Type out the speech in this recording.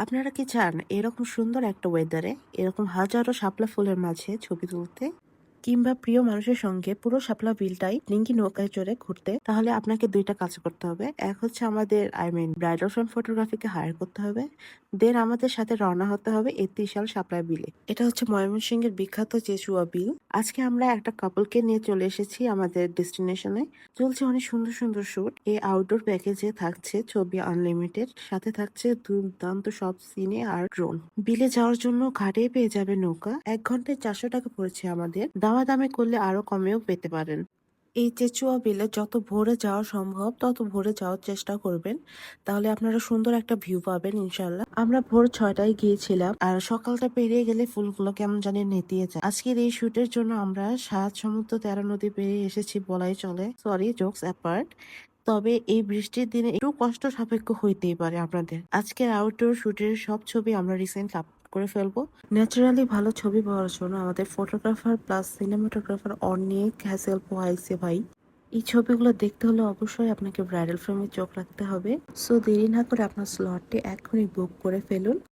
আপনারা কি চান এরকম সুন্দর একটা ওয়েদারে এরকম হাজারো শাপলা ফুলের মাঝে ছবি তুলতে, কিংবা প্রিয় মানুষের সঙ্গে পুরো শাপলা বিলটাই ডিঙ্গি নৌকায় চড়ে ঘুরতে? তাহলে আপনাকে দুইটা কাজ করতে হবে। এক হচ্ছে আমাদের ব্রাইডাল ফ্রেম ফটোগ্রাফিকে হায়ার করতে হবে। দেন আমাদের সাথে রওনা হতে হবে এই ত্রিশাল শাপলা বিলে। এটা হচ্ছে ময়মনসিংহের বিখ্যাত চেচুয়া বিল। আজকে আমরা একটা কাপলকে নিয়ে চলে এসেছি আমাদের ডেস্টিনেশনে। চলছে অনেক সুন্দর সুন্দর শুট। এই আউটডোর প্যাকেজে থাকছে ছবি আনলিমিটেড, সাথে থাকছে দুর্দান্ত সব সিনে আর ড্রোন। বিলে যাওয়ার জন্য ঘাটে পেয়ে যাবে নৌকা। 1 ঘন্টায় 400 টাকা পড়েছে আমাদের। দামা দামে করলে আরো কমেও পেতে পারেন। এই চেচুয়া বিলে যত ভোরে যাওয়া সম্ভব তত ভোরে যাওয়ার চেষ্টা করবেন, তাহলে আপনারা সুন্দর একটা ভিউ পাবেন ইনশাল্লাহ। আমরা ভোর 6টায় গিয়েছিলাম, আর সকালটা পেরিয়ে গেলে ফুলগুলো কেমন জানি নেতিয়ে যায়। আজকের এই শুটের জন্য আমরা 7 সমুদ্র 13 নদী পেরিয়ে এসেছি বলাই চলে। Sorry, jokes apart. তবে এই বৃষ্টির দিনে একটু কষ্ট সাপেক্ষ হইতেই পারে আপনাদের। আজকের আউটডোর শুটের সব ছবি আমরা রিসেন্ট আপলোড করে ফেলবো। ন্যাচারালি ভালো ছবি পাওয়ার জন্য আমাদের ফটোগ্রাফার প্লাস সিনেমাটোগ্রাফার অনেক হ্যাসেল পোহাইছে ভাই। এই ছবিগুলো দেখতে হলে অবশ্যই আপনাকে ব্রাইডাল ফ্রেমে চোখ রাখতে হবে। সো দেরি না করে আপনার স্লটটি এখনই বুক করে ফেলুন।